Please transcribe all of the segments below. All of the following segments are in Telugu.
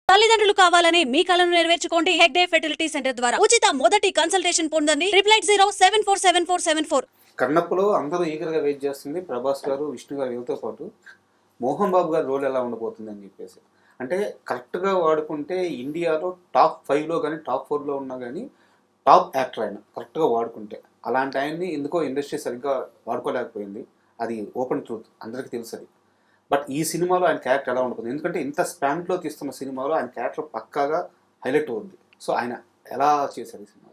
తల్లిదండ్రులు కావాలని మీ కలను నెరవేర్చుకోండి. హెగ్డే ఫెర్టిలిటీ సెంటర్ ద్వారా ఉచిత మొదటి కన్సల్టేషన్ పొందండి. 8807447474. కన్నప్పలో అందరూ ఈగర్గా వెయిట్ చేస్తుంది ప్రభాస్ గారు, విష్ణు గారు వీళ్ళతో పాటు మోహన్ బాబు గారి రోల్ ఎలా ఉండబోతుంది అని చెప్పేసి. అంటే కరెక్ట్గా వాడుకుంటే ఇండియాలో టాప్ 5లో కానీ టాప్ 4లో ఉన్నా కానీ టాప్ యాక్టర్ ఆయన కరెక్ట్గా వాడుకుంటే. అలాంటి ఆయన్ని ఎందుకో ఇండస్ట్రీ సరిగ్గా వాడుకోలేకపోయింది. అది ఓపెన్ ట్రూత్, అందరికీ తెలుసు అది. బట్ ఈ సినిమాలో ఆయన క్యారెక్టర్ ఎలా ఉంటుంది, ఎందుకంటే ఇంత స్పాన్లో తీస్తున్న సినిమాలో ఆయన క్యారెక్టర్ పక్కాగా హైలైట్ అవుతుంది. సో ఆయన ఎలా చేశారు ఈ సినిమా?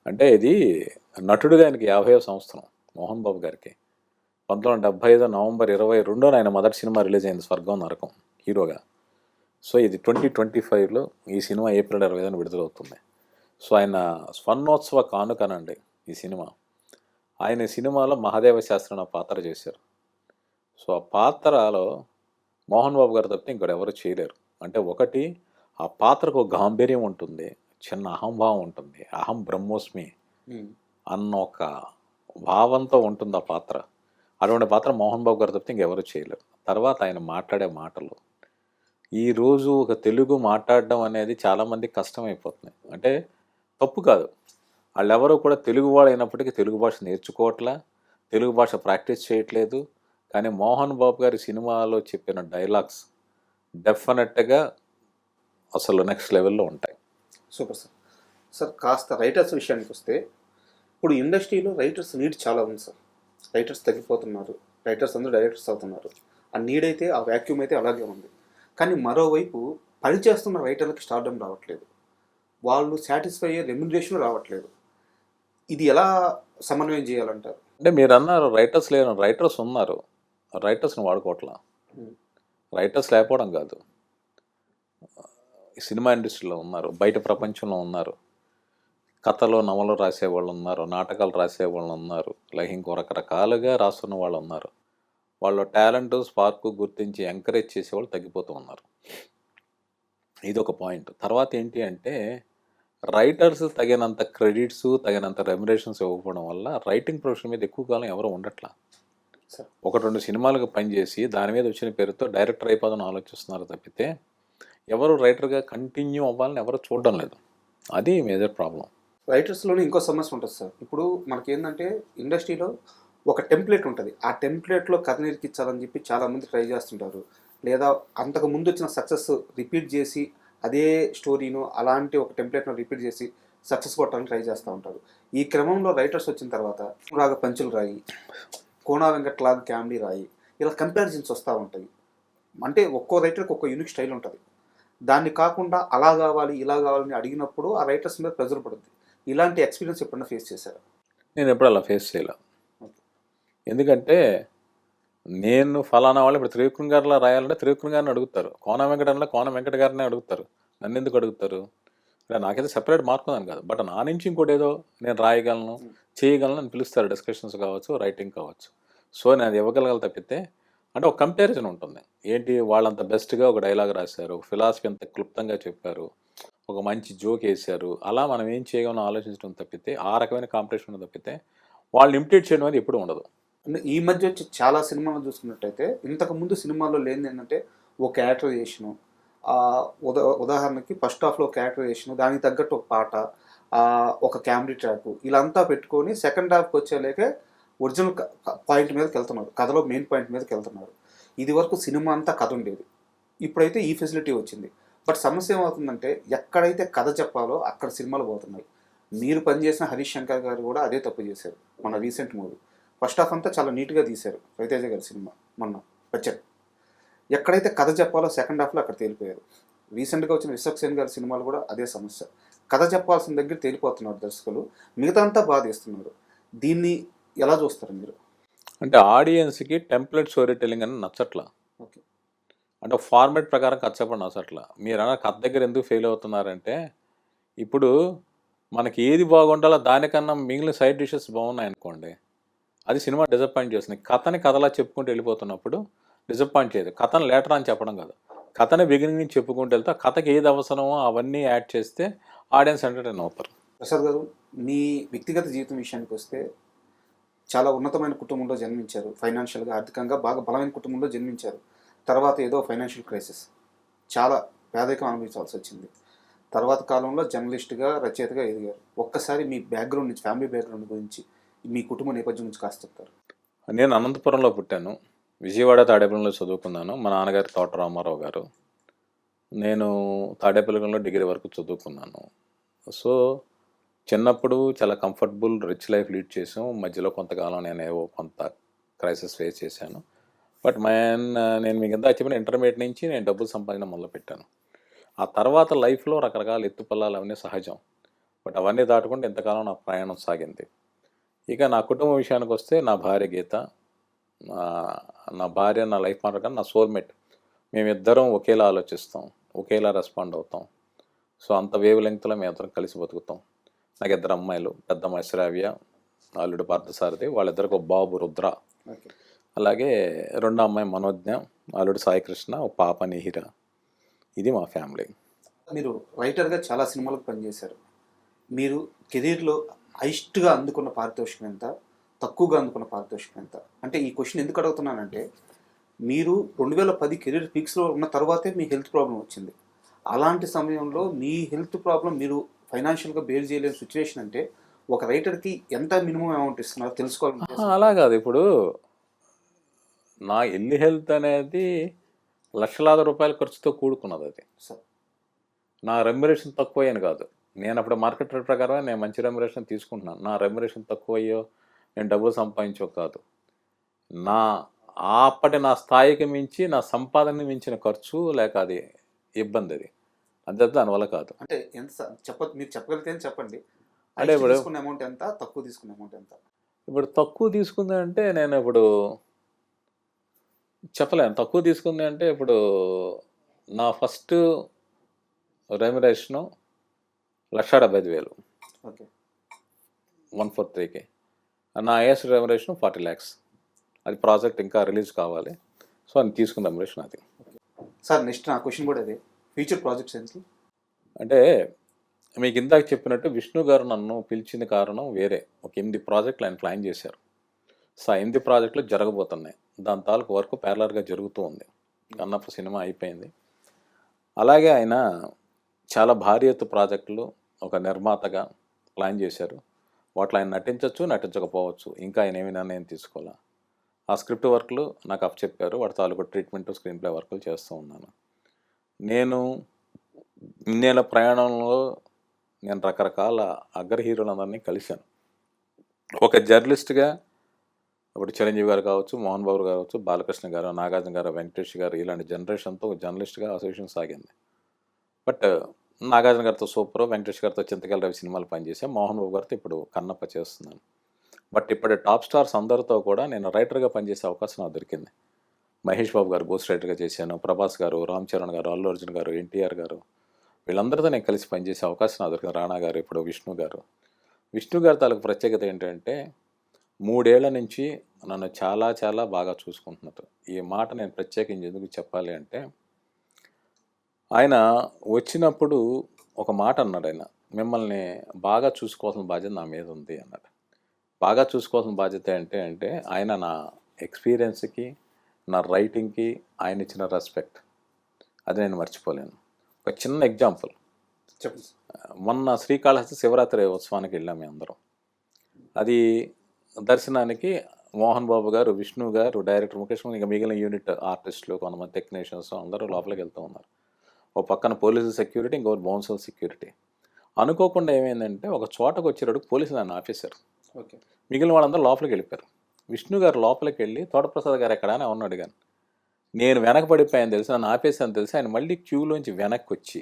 అంటే ఇది నటుడుగా ఆయనకి 50వ సంవత్సరం మోహన్ బాబు గారికి. 1975 నవంబర్ 22న ఆయన మొదటి సినిమా రిలీజ్ అయింది, స్వర్గం నరకం, హీరోగా. సో ఇది 2025లో ఈ సినిమా ఏప్రిల్ 25న విడుదలవుతుంది. సో ఆయన స్వర్ణోత్సవ కానుకనండి ఈ సినిమా. ఆయన సినిమాలో మహాదేవ శాస్త్రి అనే పాత్ర చేశారు. సో ఆ పాత్రలో మోహన్ బాబు గారు తప్పితే ఇంకోటి ఎవరు చేయలేరు. అంటే ఒకటి, ఆ పాత్రకు ఒక గాంభీర్యం ఉంటుంది, చిన్న అహంభావం ఉంటుంది, అహం బ్రహ్మోస్మి అన్న ఒక భావంతో ఉంటుంది ఆ పాత్ర. అటువంటి పాత్ర మోహన్ బాబు గారు తప్పితే ఇంకెవరు చేయలేరు. తర్వాత ఆయన మాట్లాడే మాటలు, ఈరోజు ఒక తెలుగు మాట్లాడడం అనేది చాలామందికి కష్టమైపోతుంది. అంటే తప్పు కాదు, వాళ్ళెవరూ కూడా తెలుగు వాళ్ళు అయినప్పటికీ తెలుగు భాష నేర్చుకోవట్లా, తెలుగు భాష ప్రాక్టీస్ చేయట్లేదు. కానీ మోహన్ బాబు గారి సినిమాలో చెప్పిన డైలాగ్స్ డెఫినెట్గా అసలు నెక్స్ట్ లెవెల్లో ఉంటాయి. Super sir. సార్ కాస్త రైటర్స్ విషయానికి వస్తే, ఇప్పుడు ఇండస్ట్రీలో రైటర్స్ నీడ్ చాలా ఉంది సార్. రైటర్స్ తగ్గిపోతున్నారు, రైటర్స్ అందరూ డైరెక్టర్స్ అవుతున్నారు. ఆ నీడ్ అయితే, ఆ వ్యాక్యూమ్ అయితే అలాగే ఉంది. కానీ మరోవైపు పనిచేస్తున్న రైటర్లకి స్టార్డమ్ రావట్లేదు, వాళ్ళు సాటిస్ఫై అయ్యే రెమ్యునరేషన్ రావట్లేదు. ఇది ఎలా సమన్వయం చేయాలంటారు? అంటే మీరు అన్నారు రైటర్స్ లేరు, రైటర్స్ ఉన్నారు, రైటర్స్ని వాడుకోవట్లా. రైటర్స్ లేకపోవడం కాదు, సినిమా ఇండస్ట్రీలో ఉన్నారు, బయట ప్రపంచంలో ఉన్నారు, కథలు నవలు రాసేవాళ్ళు ఉన్నారు, నాటకాలు రాసేవాళ్ళు ఉన్నారు, లైక్ ఇంకో రకరకాలుగా రాస్తున్న వాళ్ళు ఉన్నారు. వాళ్ళ టాలెంట్ స్పార్క్ గుర్తించి ఎంకరేజ్ చేసేవాళ్ళు తగ్గిపోతూ ఉన్నారు. ఇది ఒక పాయింట్. తర్వాత ఏంటి అంటే, రైటర్స్ తగినంత క్రెడిట్స్, తగినంత రెమ్యునరేషన్స్ ఇవ్వకపోవడం వల్ల రైటింగ్ ప్రొఫెషన్ మీద ఎక్కువ కాలం ఎవరు ఉండట్లా. 1-2 సినిమాలకు పనిచేసి దాని మీద వచ్చిన పేరుతో డైరెక్టర్ అయిపోదని ఆలోచిస్తున్నారు తప్పితే ఎవరు రైటర్గా కంటిన్యూ అవ్వాలని ఎవరు చూడడం లేదు. అది మేజర్ ప్రాబ్లం. రైటర్స్లోనే ఇంకో సమస్య ఉంటుంది సార్. ఇప్పుడు మనకి ఏంటంటే, ఇండస్ట్రీలో ఒక టెంప్లెట్ ఉంటుంది, ఆ టెంప్లెట్లో కథ నిరికించాలని చెప్పి చాలామంది ట్రై చేస్తుంటారు. లేదా అంతకు ముందు వచ్చిన సక్సెస్ రిపీట్ చేసి అదే స్టోరీను అలాంటి ఒక టెంప్లెట్ను రిపీట్ చేసి సక్సెస్ కొట్టడానికి ట్రై చేస్తూ ఉంటారు. ఈ క్రమంలో రైటర్స్ వచ్చిన తర్వాత రాగా పంచులు రాయి, కోనా వెంకట్లాగా కామెడీ రాయి, ఇలా కంపారిజన్స్ వస్తూ ఉంటాయి. అంటే ఒక్కో రైటర్కి ఒక్కో యూనిక్ స్టైల్ ఉంటుంది. దాన్ని కాకుండా అలా కావాలి ఇలా కావాలని అడిగినప్పుడు ఆ రైటర్స్ మీద ప్రెజర్ పడుతుంది. ఇలాంటి ఎక్స్పీరియన్స్ ఎప్పుడైనా ఫేస్ చేశారా? నేను ఎప్పుడు అలా ఫేస్ చేయలే. ఎందుకంటే నేను ఫలానా వాళ్ళు ఇప్పుడు త్రివిక్రమ్ గారిలా రాయాలంటే త్రివిక్రమ్ గారిని అడుగుతారు, కోన వెంకటంలో కోన వెంకట గారిని అడుగుతారు, నన్ను ఎందుకు అడుగుతారు? అంటే నాకైతే సెపరేట్ మార్కున్నాను కాదు, బట్ నా నుంచి ఇంకోటి ఏదో నేను రాయగలను, చేయగలను అని పిలుస్తారు, డిస్కషన్స్ కావచ్చు, రైటింగ్ కావచ్చు. సో నేను అది ఇవ్వగలగాలి తప్పితే, అంటే ఒక కంపారిజన్ ఉంటుంది. ఏంటి వాళ్ళంత బెస్ట్గా ఒక డైలాగ్ రాశారు, ఒక ఫిలాసఫీ అంత క్లుప్తంగా చెప్పారు, ఒక మంచి జోక్ వేశారు, అలా మనం ఏం చేయగలను ఆలోచించడం తప్పితే, ఆ రకమైన కాంపిటీషన్ తప్పితే వాళ్ళని ఇమిటేట్ చేయడం అనేది ఎప్పుడు ఉండదు. ఈ మధ్య వచ్చి చాలా సినిమాలు చూసుకున్నట్టయితే, ఇంతకు ముందు సినిమాల్లో లేనిది ఏంటంటే ఒక క్యారెక్టరైజేషను. ఉదాహరణకి ఫస్ట్ హాఫ్లో క్యారెక్టరైజేషను, దానికి తగ్గట్టు ఒక పాట, ఒక కామెడీ ట్రాక్, ఇలా అంతా పెట్టుకొని సెకండ్ హాఫ్కి వచ్చేలేకే ఒరిజినల్ పాయింట్ మీదకి వెళ్తున్నారు, కథలో మెయిన్ పాయింట్ మీదకి వెళ్తున్నారు. ఇది వరకు సినిమా అంతా కథ ఉండేది, ఇప్పుడైతే ఈ ఫెసిలిటీ వచ్చింది. బట్ సమస్య ఏమవుతుందంటే, ఎక్కడైతే కథ చెప్పాలో అక్కడ సినిమాలు పోతున్నాయి. మీరు పనిచేసిన హరీష్ శంకర్ గారు కూడా అదే తప్పు చేశారు. మన రీసెంట్ మూవీ ఫస్ట్ హాఫ్ అంతా చాలా నీట్గా తీశారు, రవితేజ గారి సినిమా మొన్న బడ్జెట్. ఎక్కడైతే కథ చెప్పాలో సెకండ్ హాఫ్లో అక్కడ తేలిపోయారు. రీసెంట్గా వచ్చిన విశ్వక్సేన్ గారి సినిమాలు కూడా అదే సమస్య. కథ చెప్పాల్సిన దగ్గర తేలిపోతున్నారు దర్శకులు, మిగతా అంతా బాగా తీస్తున్నారు. దీన్ని ఎలా చూస్తారు మీరు? అంటే ఆడియన్స్కి టెంప్లెట్ స్టోరీ టెల్లింగ్ అని నచ్చట్లా. ఓకే, అంటే ఫార్మాట్ ప్రకారం కథ చెప్పడం నచ్చట్లా. మీరు అన్న కథ దగ్గర ఎందుకు ఫెయిల్ అవుతున్నారంటే, ఇప్పుడు మనకి ఏది బాగుండాలో దానికన్నా మిగిలిన సైడ్ డిషెస్ బాగున్నాయి అనుకోండి, అది సినిమా డిసప్పాయింట్ చేస్తుంది. కథని కథలా చెప్పుకుంటూ వెళ్ళిపోతున్నప్పుడు డిసప్పాయింట్ చేయదు. కథను లేటర్ అని చెప్పడం కాదు, కథని బిగినింగ్ నుంచి చెప్పుకుంటూ వెళ్తే కథకి ఏది అవసరమో అవన్నీ యాడ్ చేస్తే ఆడియన్స్ ఎంటర్టైన్ అవుతారు. ప్రసాద్ గారు, మీ వ్యక్తిగత జీవితం విషయానికి వస్తే, చాలా ఉన్నతమైన కుటుంబంలో జన్మించారు, ఫైనాన్షియల్గా ఆర్థికంగా బాగా బలమైన కుటుంబంలో జన్మించారు. తర్వాత ఏదో ఫైనాన్షియల్ క్రైసిస్, చాలా పేదరికం అనుభవించాల్సి వచ్చింది. తర్వాత కాలంలో జర్నలిస్ట్గా, రచయితగా ఎదిగారు. ఒక్కసారి మీ బ్యాక్గ్రౌండ్ నుంచి, ఫ్యామిలీ బ్యాక్గ్రౌండ్ గురించి, మీ కుటుంబ నేపథ్యం గురించి కాస్త చెప్తారు? నేను అనంతపురంలో పుట్టాను. విజయవాడ తాడేపల్లిలో చదువుకున్నాను. మా నాన్నగారు తోట రామారావు గారు. నేను తాడేపల్లిలో డిగ్రీ వరకు చదువుకున్నాను. సో చిన్నప్పుడు చాలా కంఫర్టబుల్ రిచ్ లైఫ్ లీడ్ చేసాం. మధ్యలో కొంతకాలం నేనేవో కొంత క్రైసిస్ ఫేస్ చేశాను. బట్ నేను మీకు ఇందాక చెప్పిన ఇంటర్మీడియట్ నుంచి నేను డబ్బులు సంపాదన మొదలుపెట్టాను. ఆ తర్వాత లైఫ్లో రకరకాల ఎత్తుపల్లాలు అవన్నీ సహజం. బట్ అవన్నీ దాటుకుంటే ఇంతకాలం నా ప్రయాణం సాగింది. ఇక నా కుటుంబ విషయానికి వస్తే నా భార్య గీత, నా భార్య నా లైఫ్ పార్ట్నర్ కానీ నా సోల్మేట్. మేమిద్దరం ఒకేలా ఆలోచిస్తాం, ఒకేలా రెస్పాండ్ అవుతాం. సో అంత వేవ్ లెంగ్త్లో మేమిద్దరం కలిసి బతుకుతాం. నాకు ఇద్దరు అమ్మాయిలు, పెద్ద అమ్మాయి శ్రావ్య, అల్లుడు పార్థసారథి, వాళ్ళిద్దరికి ఒక బాబు రుద్ర. ఓకే. అలాగే రెండో అమ్మాయి మనోజ్ఞ, అల్లుడు సాయికృష్ణ, ఒక పాప నిహిర. ఇది మా ఫ్యామిలీ. మీరు రైటర్గా చాలా సినిమాలకు పనిచేశారు. మీరు కెరీర్లో హైయెస్ట్గా అందుకున్న పారితోషికం ఎంత, తక్కువగా అందుకున్న పారితోషికం ఎంత? అంటే ఈ క్వశ్చన్ ఎందుకు అడుగుతున్నానంటే, మీరు 2010 కెరీర్ పీక్స్లో ఉన్న తర్వాతే మీ హెల్త్ ప్రాబ్లం వచ్చింది. అలాంటి సమయంలో మీ హెల్త్ ప్రాబ్లం మీరు ఫైనాన్షియల్గా బేర్ చేయలేని సిచ్యువేషన్ అంటే ఒక రైటర్కి ఎంత మినిమం అమౌంట్ ఇస్తున్నారో తెలుసుకోవాలంటే. అలా కాదు. ఇప్పుడు నా ఇల్లు హెల్త్ అనేది లక్షలాది రూపాయల ఖర్చుతో కూడుకున్నది. అది సార్, నా రెమ్యురేషన్ తక్కువ అని కాదు. నేను అప్పుడు మార్కెట్ రేట్ ప్రకారం నేను మంచి రెమ్యురేషన్ తీసుకుంటున్నాను. నా రెమ్యురేషన్ తక్కువ అయ్యో నేను డబ్బులు సంపాదించో కాదు. అప్పటి నా స్థాయికి మించి నా సంపాదనని మించిన ఖర్చు లేక అది ఇబ్బంది. అది అంతే, దానివల్ల కాదు. అంటే ఎంత మీరు చెప్పగలిగితే చెప్పండి. అంటే ఇప్పుడు తీసుకున్న అమౌంట్ ఎంత, తక్కువ తీసుకున్న అమౌంట్ ఎంత? ఇప్పుడు తక్కువ తీసుకుంది అంటే నేను ఇప్పుడు చెప్పలేను. తక్కువ తీసుకుంది అంటే ఇప్పుడు నా ఫస్ట్ రెమ్యురేషను 1,70,000, ఓకే. 143కి. నా హైయెస్ట్ రెమ్యురేషన్ 40 lakhs. అది ప్రాజెక్ట్ ఇంకా రిలీజ్ కావాలి. సో అని తీసుకున్న రెమ్యురేషన్ అది. సార్, నెక్స్ట్ నా క్వశ్చన్ కూడా అదే, ఫ్యూచర్ ప్రాజెక్ట్స్ ఏంటి? అంటే మీకు ఇందాక చెప్పినట్టు విష్ణు గారు నన్ను పిలిచిన కారణం వేరే. ఒక 8 ప్రాజెక్టులు ఆయన ప్లాన్ చేశారు. సో 8 ప్రాజెక్టులు జరగబోతున్నాయి. దాని తాలూకు వర్క్ ప్యారలర్గా జరుగుతూ ఉంది. కన్నప్ప సినిమా అయిపోయింది. అలాగే ఆయన చాలా భారీ ఎత్తు ప్రాజెక్టులు ఒక నిర్మాతగా ప్లాన్ చేశారు. వాటిలో ఆయన నటించవచ్చు, నటించకపోవచ్చు. ఇంకా ఆయన ఏమి నిర్ణయం తీసుకోవాలా. ఆ స్క్రిప్ట్ వర్క్లు నాకు అప్పచెప్పారు. వాటి తాలూకు ట్రీట్మెంట్, స్క్రీన్ ప్లే వర్క్లు చేస్తూ ఉన్నాను. నేను ఇన్నేళ్ళ ప్రయాణంలో నేను రకరకాల అగ్ర హీరోలందరినీ కలిశాను. ఒక జర్నలిస్ట్గా ఇప్పుడు చిరంజీవి గారు కావచ్చు, మోహన్ బాబు గారు కావచ్చు, బాలకృష్ణ గారు, నాగార్జున గారు, వెంకటేష్ గారు, ఇలాంటి జనరేషన్తో జర్నలిస్ట్గా అసోసియేషన్ సాగింది. బట్ నాగార్జున గారితో సూపర్, వెంకటేష్ గారితో చింతకాయల రవి సినిమాలు పనిచేసాను, మోహన్ బాబు గారితో ఇప్పుడు కన్నప్ప చేస్తున్నాను. బట్ ఇప్పుడు టాప్ స్టార్స్ అందరితో కూడా నేను రైటర్గా పనిచేసే అవకాశం నాకు దొరికింది. మహేష్ బాబు గారు గోస్ట్ రైటర్గా చేశాను, ప్రభాస్ గారు, రామ్ చరణ్ గారు, అల్లు అర్జున్ గారు, ఎన్టీఆర్ గారు, వీళ్ళందరితో నేను కలిసి పనిచేసే అవకాశం నాకు దొరికింది. రాణా గారు, ఇప్పుడు విష్ణు గారు. విష్ణు గారి తాలూకు ప్రత్యేకత ఏంటంటే 3 ఏళ్ల నుంచి నన్ను చాలా చాలా బాగా చూసుకుంటున్నారు. ఈ మాట నేను ప్రత్యేకించి ఎందుకు చెప్పాలి అంటే, ఆయన వచ్చినప్పుడు ఒక మాట అన్నాడు. ఆయన మిమ్మల్ని బాగా చూసుకోవాల్సిన బాధ్యత నా మీద ఉంది అన్నాడు. బాగా చూసుకోవాల్సిన బాధ్యత అంటే ఆయన నా ఎక్స్పీరియన్స్కి, నా రైటింగ్కి ఆయన ఇచ్చిన రెస్పెక్ట్, అది నేను మర్చిపోలేను. ఒక చిన్న ఎగ్జాంపుల్ చెప్పండి. మొన్న శ్రీకాళహస్తి శివరాత్రి ఉత్సవానికి వెళ్ళాం మేము అందరం. అది దర్శనానికి మోహన్ బాబు గారు, విష్ణు గారు, డైరెక్టర్ ముఖేష్, ఇంకా మిగిలిన యూనిట్ ఆర్టిస్టులు, కొంతమంది టెక్నీషియన్స్ అందరూ లోపలికి వెళ్తూ ఉన్నారు. ఒక పక్కన పోలీసు సెక్యూరిటీ, ఇంకొకరు బౌన్సర్ సెక్యూరిటీ. అనుకోకుండా ఏమైందంటే ఒక చోటకు వచ్చేటప్పుడు పోలీసులు నన్ను ఆఫీసర్. ఓకే. మిగిలిన వాళ్ళందరూ లోపలికి వెళ్ళిపోయారు. విష్ణు గారు లోపలికి వెళ్ళి తోటప్రసాద్ గారు ఎక్కడ అని అవును అడిగాను. నేను వెనక పడిపోయాను తెలిసి, నన్ను ఆపేసాను తెలిసి ఆయన మళ్ళీ క్యూలోంచి వెనక్కి వచ్చి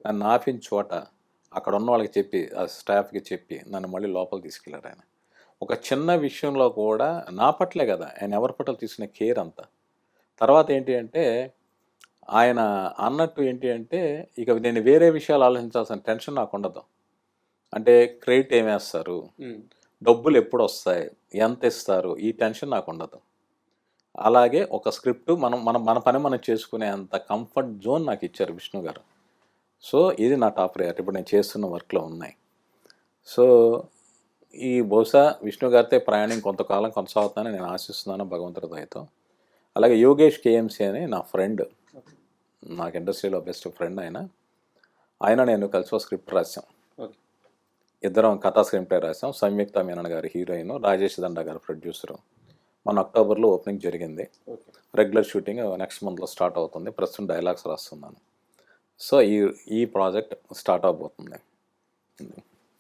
నన్ను ఆపిన చోట అక్కడ ఉన్న వాళ్ళకి చెప్పి, ఆ స్టాఫ్కి చెప్పి నన్ను మళ్ళీ లోపలికి తీసుకెళ్ళారు ఆయన. ఒక చిన్న విషయంలో కూడా నా పట్లే కదా, ఆయన ఎవరి పట్ల తీసుకునే కేర్ అంతా. తర్వాత ఏంటి అంటే ఆయన అన్నట్టు ఏంటి అంటే, ఇక నేను వేరే విషయాలు ఆలోచించాల్సిన టెన్షన్ నాకు ఉండదు. అంటే క్రెడిట్ ఏమేస్తారు, డబ్బులు ఎప్పుడు వస్తాయి, ఎంత ఇస్తారు, ఈ టెన్షన్ నాకు ఉండదు. అలాగే ఒక స్క్రిప్ట్ మన పని మనం చేసుకునే అంత కంఫర్ట్ జోన్ నాకు ఇచ్చారు విష్ణు గారు. సో ఇది నా టాప్ ప్రయారిటీ ఇప్పుడు నేను చేస్తున్న వర్క్లో ఉన్నాయి. సో ఈ బహుశా విష్ణు గారితో ప్రయాణం కొంతకాలం కొనసాగుతుందని నేను ఆశిస్తున్నాను భగవంతుడి దయతో. అలాగే యోగేష్ కేఎంసీ అని నా ఫ్రెండ్, నాకు ఇండస్ట్రీలో బెస్ట్ ఫ్రెండ్ ఆయన నేను కలిసి ఒక స్క్రిప్ట్ రాసాం. ఓకే. ఇద్దరం కథా స్క్రీన్ ప్లే రాసాం. సంయుక్త మీనన్ గారు హీరోయిన్, రాజేష్ దండా గారు ప్రొడ్యూసరు. మన అక్టోబర్లో ఓపెనింగ్ జరిగింది. ఓకే. రెగ్యులర్ షూటింగ్ నెక్స్ట్ మంత్లో స్టార్ట్ అవుతుంది. ప్రస్తుతం డైలాగ్స్ రాస్తున్నాను. సో ఈ ప్రాజెక్ట్ స్టార్ట్ అవబోతుంది.